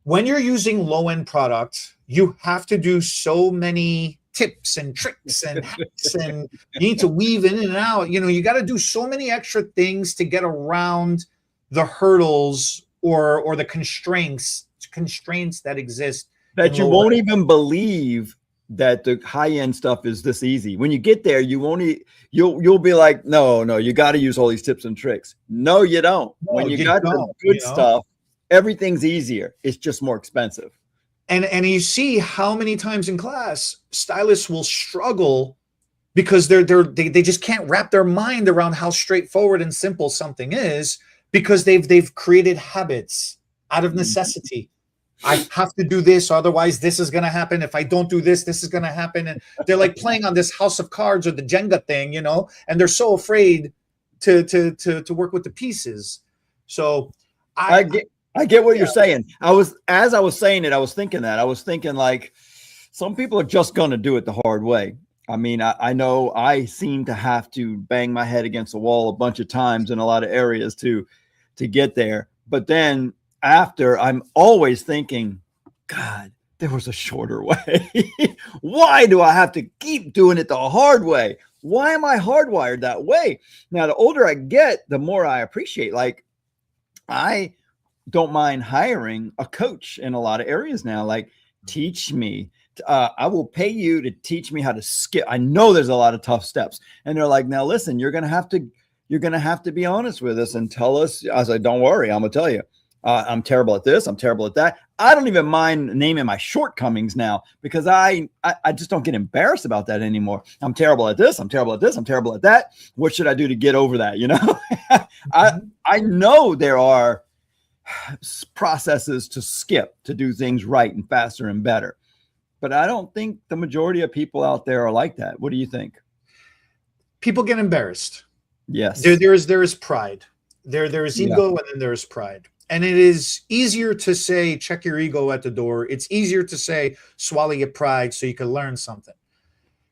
when you're using low-end product, you have to do so many tips and tricks and hacks, and you need to weave in and out. You got to do so many extra things to get around the hurdles or the constraints that exist. That you won't even believe that the high-end stuff is this easy. When you get there, you'll be like, no, you got to use all these tips and tricks. No, you don't. When you got the good stuff, everything's easier. It's just more expensive. And you see how many times in class stylists will struggle because they just can't wrap their mind around how straightforward and simple something is, because they've created habits out of necessity. I have to do this, otherwise this is going to happen. If I don't do this, this is going to happen. And they're like playing on this house of cards or the Jenga thing, and they're so afraid to work with the pieces. So I get what you're saying. As I was saying it, I was thinking like, some people are just going to do it the hard way. I mean, I know I seem to have to bang my head against the wall a bunch of times in a lot of areas to get there. But then after, I'm always thinking, God, there was a shorter way. Why do I have to keep doing it the hard way? Why am I hardwired that way? Now, the older I get, the more I appreciate. Like, I don't mind hiring a coach in a lot of areas now. Like, teach me. I will pay you to teach me how to skip. I know there's a lot of tough steps. And they're like, now listen, you're going to have to be honest with us and tell us. I was like, don't worry, I'm going to tell you. I'm terrible at this. I'm terrible at that. I don't even mind naming my shortcomings now, because I just don't get embarrassed about that anymore. I'm terrible at this. I'm terrible at this. I'm terrible at that. What should I do to get over that? I know there are processes to skip, to do things right and faster and better. But I don't think the majority of people out there are like that. What do you think? People get embarrassed. Yes. There is pride. There is ego, and then there is pride. And it is easier to say, check your ego at the door. It's easier to say, swallow your pride so you can learn something.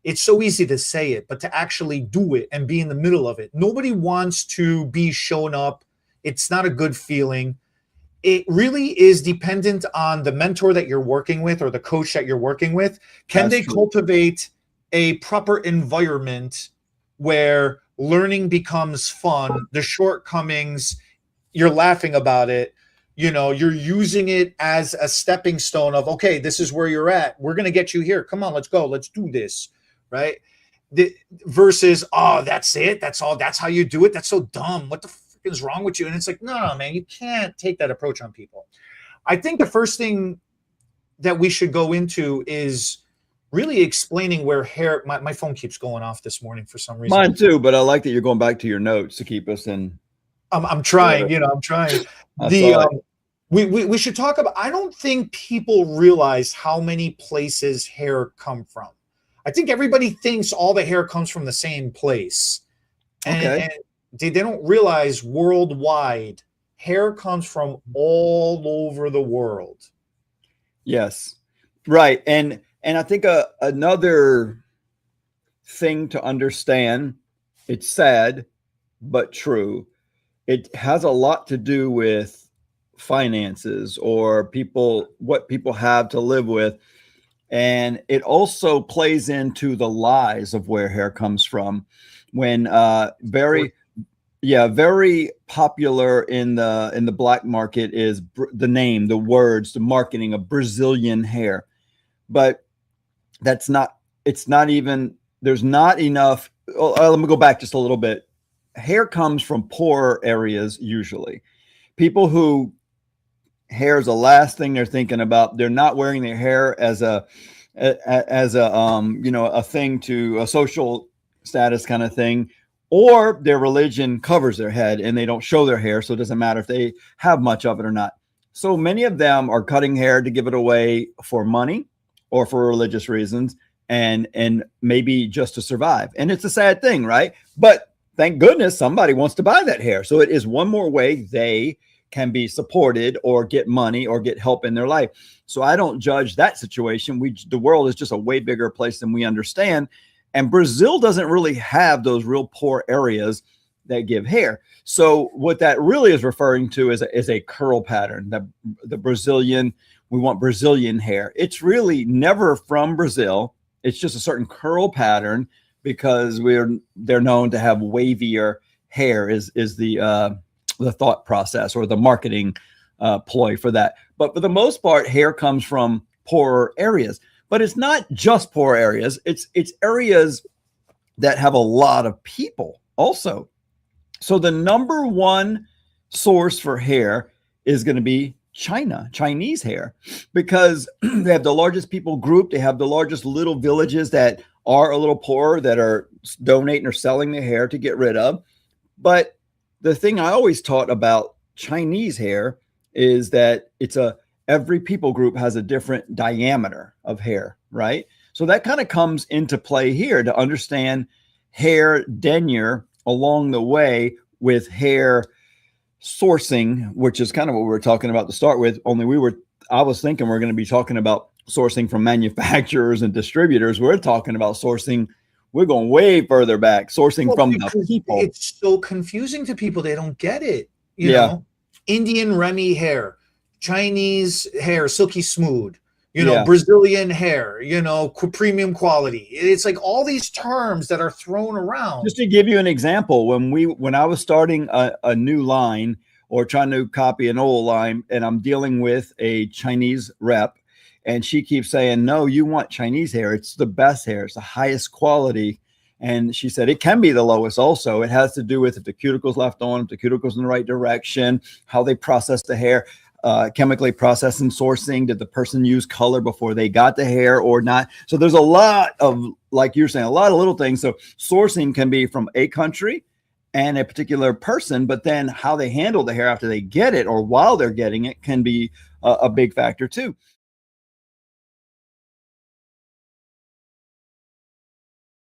It's so easy to say it, but to actually do it and be in the middle of it. Nobody wants to be shown up. It's not a good feeling. It really is dependent on the mentor that you're working with or the coach that you're working with. Can they cultivate a proper environment where learning becomes fun? The shortcomings, you're laughing about it. You're using it as a stepping stone of, okay, this is where you're at. We're going to get you here. Come on, let's go. Let's do this. Right. Versus, oh, that's it. That's all. That's how you do it. That's so dumb. What the fuck is wrong with you? And it's like, no, man, you can't take that approach on people. I think the first thing that we should go into is really explaining where hair, my phone keeps going off this morning for some reason. Mine too, but I like that you're going back to your notes to keep us in. I'm trying, I'm trying. We should talk about, I don't think people realize how many places hair come from. I think everybody thinks all the hair comes from the same place. And they don't realize worldwide, hair comes from all over the world. Yes. Right. And I think another thing to understand, it's sad, but true. It has a lot to do with finances or what people have to live with. And it also plays into the lies of where hair comes from. When very popular in the black market is the name, the words, the marketing of Brazilian hair. But there's not enough. Let me go back just a little bit. Hair comes from poor areas usually. People who hair is the last thing they're thinking about. They're not wearing their hair as a thing, to a social status kind of thing, or their religion covers their head and they don't show their hair, so it doesn't matter if they have much of it or not. So many of them are cutting hair to give it away for money or for religious reasons, and maybe just to survive. And it's a sad thing, right? But thank goodness somebody wants to buy that hair. So it is one more way they can be supported or get money or get help in their life. So I don't judge that situation. The world is just a way bigger place than we understand. And Brazil doesn't really have those real poor areas. that give hair. So what that really is referring to is a curl pattern. The Brazilian, we want Brazilian hair. It's really never from Brazil. It's just a certain curl pattern because they're known to have wavier hair is the thought process or the marketing ploy for that. But for the most part, hair comes from poorer areas. But it's not just poor areas. It's areas that have a lot of people also. So the number one source for hair is going to be Chinese hair, because they have the largest people group. They have the largest little villages that are a little poorer, that are donating or selling their hair to get rid of. But the thing I always taught about Chinese hair is that every people group has a different diameter of hair, right? So that kind of comes into play here to understand hair tenure along the way with hair sourcing, which is kind of what we were talking about to start with. I was thinking we're going to be talking about sourcing from manufacturers and distributors. We're talking about sourcing. We're going way further back, sourcing from the people. It's so confusing to people. They don't get it. You know, Indian Remy hair, Chinese hair, silky smooth, Brazilian hair, premium quality. It's like all these terms that are thrown around. Just to give you an example, when I was starting a new line or trying to copy an old line, and I'm dealing with a Chinese rep, and she keeps saying, no, you want Chinese hair. It's the best hair. It's the highest quality. And she said, it can be the lowest also. It has to do with if the cuticle's left on, if the cuticle's in the right direction, how they process the hair. Chemically processed and sourcing. Did the person use color before they got the hair or not? So there's a lot of, like you're saying, a lot of little things. So sourcing can be from a country and a particular person, but then how they handle the hair after they get it or while they're getting it can be a big factor too.